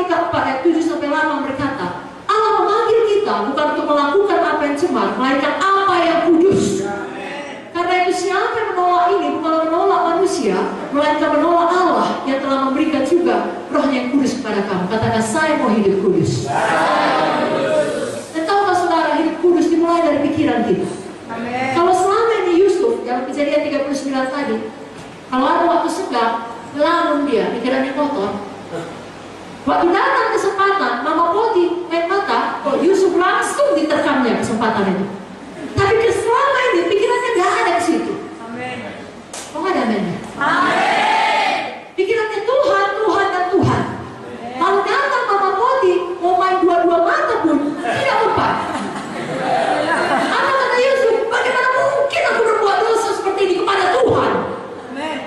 3 ayat 7 sampai 8 berkata, Allah memanggil kita bukan untuk melakukan apa yang cemar, melainkan apa yang kudus. Karena itu siapa yang menolak ini bukan menolak manusia, melainkan menolak Allah yang telah memberikan juga Rohnya yang kudus kepada kamu. Katakan, saya mau hidup kudus. Dan tahukah saudara, hidup kudus dimulai dari pikiran kita. Kalau selama ini Yusuf dalam Kejadian 39 tadi, kalau ada waktu senggang, ngelamun dia, pikirannya kotor. Waktu datang kesempatan, Mama Poti main mata, kok Yusuf langsung diterkamnya kesempatan itu. Tapi selama ini pikirannya gak ada di situ. Amin. Kok gak ada aminnya? Amin. Pikirannya Tuhan, Tuhan dan Tuhan. Kalau datang Mama Poti mau main dua-dua mata pun tidak mempan. Apa kata Yusuf? Bagaimana mungkin aku berbuat dosa seperti ini kepada Tuhan? Amin.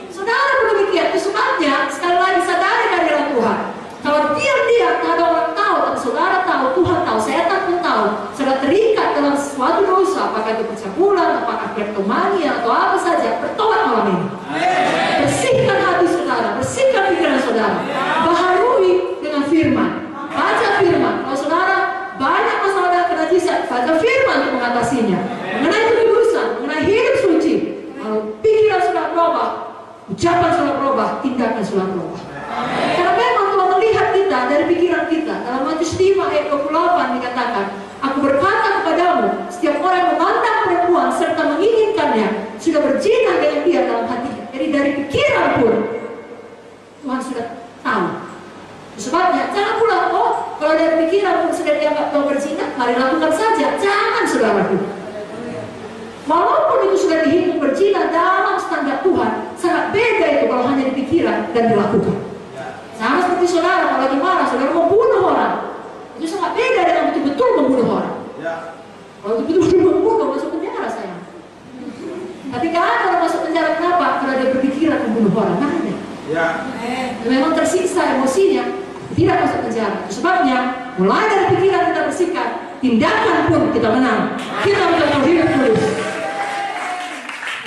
Saudara demikian, itu sebabnya sekali lagi sadari kehadiran Tuhan. Kalau diam-diam, tak ada orang tahu, tapi saudara tahu, Tuhan tahu, setan pun tahu. Saudara terikat dalam suatu dosa, apakah itu percabulan, apakah kleptomania, atau apa saja, bertobat malam ini. Bersihkan hati saudara, bersihkan pikiran saudara. Baharui dengan firman. Baca firman. Kalau saudara banyak masalah dengan kenajisan, baca firman untuk mengatasinya. Mengenai kekudusan, mengenai hidup suci. Kalau pikiran sudah berubah, ucapan sudah berubah, tindakan sudah berubah. Karena memang Tuhan melihat kita dari pikiran kita. Dalam Matius 5 ayat 28 dikatakan, aku berkata kepadamu, setiap orang yang memandang perempuan serta menginginkannya sudah berzina dengan dia dalam hatinya. Jadi dari pikiran pun Tuhan sudah tahu. Sebabnya jangan pula, kalau dari pikiran pun sudah dianggap telah berzina, mari lakukan saja. Jangan saudaraku. Walaupun itu sudah dihitung berzina dalam standar Tuhan, sangat beda itu kalau hanya di pikiran dan dilakukan. Sama seperti saudara, kalau lagi marah, saudara mau bunuh orang, itu sangat beda dengan betul-betul membunuh orang. Kalau betul-betul membunuh, masuk penjara sayang. Tapi gak ada orang masuk penjara, kenapa? Karena dia berpikiran membunuh orang. Nah, ada. Memang tersiksa emosinya, tidak masuk penjara. Itu sebabnya, mulai dari pikiran kita bersihkan, tindakan pun kita menang. Kita menjadi hidup kudus.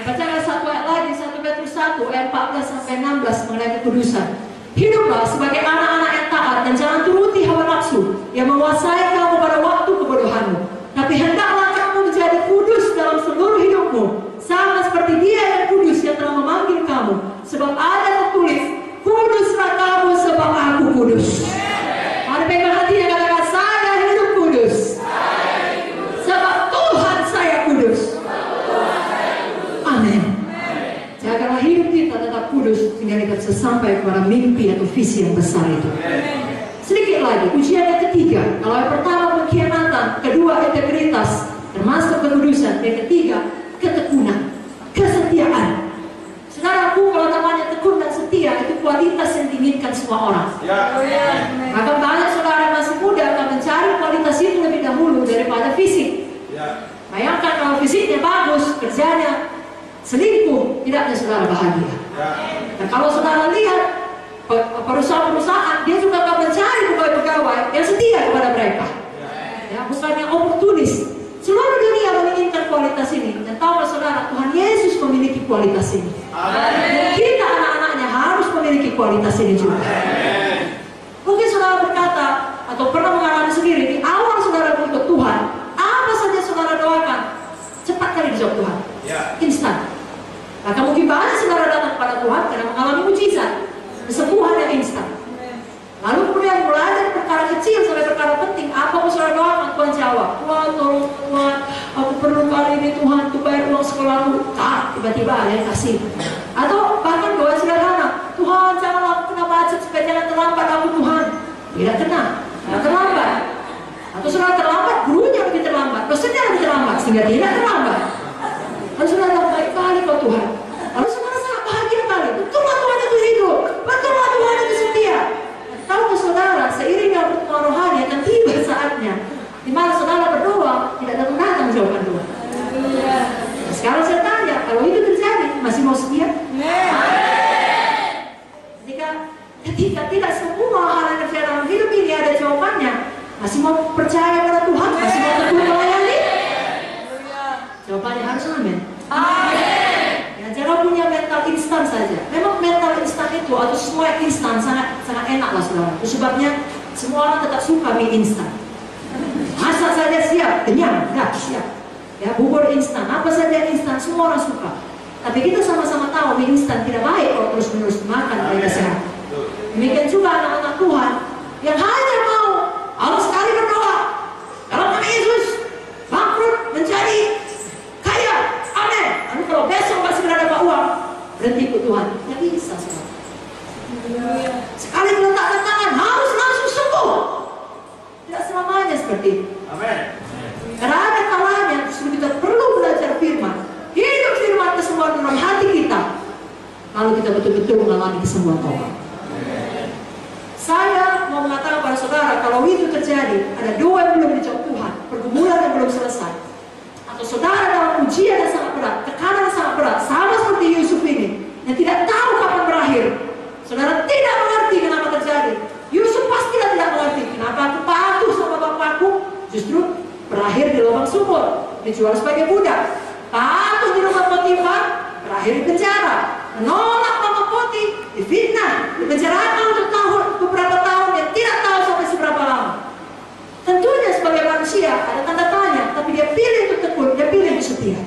Baca satu ayat lagi, 1 Petrus 1 ayat 14 sampai 16 mengenai kekudusan. Hiduplah sebagai anak-anak yang taat dan jangan turuti hawa nafsu yang menguasai kamu pada waktu kebodohanmu. Tapi hendaklah kamu menjadi kudus dalam seluruh hidupmu, sama seperti Dia yang kudus yang telah memanggil kamu. Sebab ada tertulis, kuduslah kamu sebab aku kudus. Mari pegang hatinya, katakan, saya hidup kudus. Sebab Tuhan saya kudus. Amin. Jagalah hidup kita tetap kudus sehingga kita bisa sampai kepada mimpi atau visi yang besar itu. Sedikit lagi, ujian yang ketiga. Kalau yang pertama pengkhianatan, kedua integritas, termasuk kekudusan, yang ketiga ketekunan, kesetiaan. Saudaraku, kalau namanya tekun dan setia itu kualitas yang diinginkan semua orang. Maka banyak saudara yang masih muda akan mencari kualitas itu lebih dahulu daripada fisik. Bayangkan kalau fisiknya bagus, kerjanya selingkuh, tidaknya saudara bahagia. Nah, kalau saudara lihat perusahaan-perusahaan, dia juga akan mencari pegawai-pegawai yang setia kepada mereka. Bukan yang oportunis. Seluruh dunia menginginkan kualitas ini. Dan tahu saudara, Tuhan Yesus memiliki kualitas ini. Dan kita anak-anaknya harus memiliki kualitas ini juga. Mungkin saudara berkata atau pernah mengalami sendiri, di awal saudara untuk Tuhan, apa saja saudara doakan, cepat kali dijawab Tuhan. Instan. Maka mungkin banyak saudara datang kepada Tuhan karena mengalami mujizat, kesembuhan yang instan. Lalu kemudian mulai dari perkara kecil sampai perkara penting, apa yang saudara doakan, Tuhan jawab. Tuhan tolong Tuhan, aku perlu kali ini Tuhan untuk bayar uang sekolahku. Tiba-tiba ada yang kasih. Atau bahkan doa sederhana, Tuhan janganlah aku kena macet supaya jangan terlambat aku Tuhan. Tidak kena, tidak terlambat. Atau saudara terlambat, gurunya lebih terlambat, dosennya lebih terlambat sehingga tidak terlambat. Lalu saudara baik kali kau Tuhan. Lalu saudara sangat bahagia kali. Betullah Tuhan itu hidup, betullah Tuhan itu setia. Tahu saudara, seiringnya pertemuan rohani akan tiba saatnya di mana saudara berdoa tidak datang jawaban doa. Nah, sekarang saya tanya, kalau itu terjadi, masih mau setia? Ketika tidak semua hal yang terjadi dalam hidup ini ada jawabannya, masih mau percaya pada Tuhan? Masih mau tekun melayani? Jawabannya harus amin. Ya, jangan punya mental instan saja. Memang mental instan itu atau semua instan sangat enak lah saudara. Itu sebabnya Semua orang tetap suka mie instan. Masak saja siap, kenyang, dah siap. Ya, bubur instan, apa saja instan, semua orang suka. Tapi kita sama-sama tahu mie instan tidak baik kalau terus-menerus dimakan pada sehat. Demikian juga anak-anak Tuhan yang hanya mau Allah sekali berdoa, dalam nama Yesus bangkrut menjadi kaya, amin. Lalu kalau besok masih berada dapat uang, berhenti ikut Tuhan. Tidak bisa semua. Sekali meletakkan tangan harus langsung sembuh. Tidak selamanya seperti itu. Amin. Karena ada kalanya justru kita perlu belajar firman, hidup firman kesembuhan dalam hati kita, lalu kita betul-betul mengalami kesembuhan total. Saya mau mengatakan pada saudara, kalau itu terjadi, ada doa yang belum dijawab Tuhan, pergumulan yang belum selesai, atau saudara dalam ujian yang sangat berat, tekanan yang sangat berat, sama seperti Yusuf ini, yang tidak tahu kapan berakhir. Saudara tidak mengerti kenapa terjadi. Yusuf pastilah tidak mengerti kenapa aku patuh sama bapakku, justru berakhir di lubang sumur, dijual sebagai budak. Patuh di rumah Potifar, berakhir di penjara. Menolak mama Poti, difitnah, dipenjarakan untuk beberapa tahun yang tidak tahu sampai seberapa lama. Tentunya sebagai manusia ada tanda tanya, tapi dia pilih untuk tekun, dia pilih untuk setia.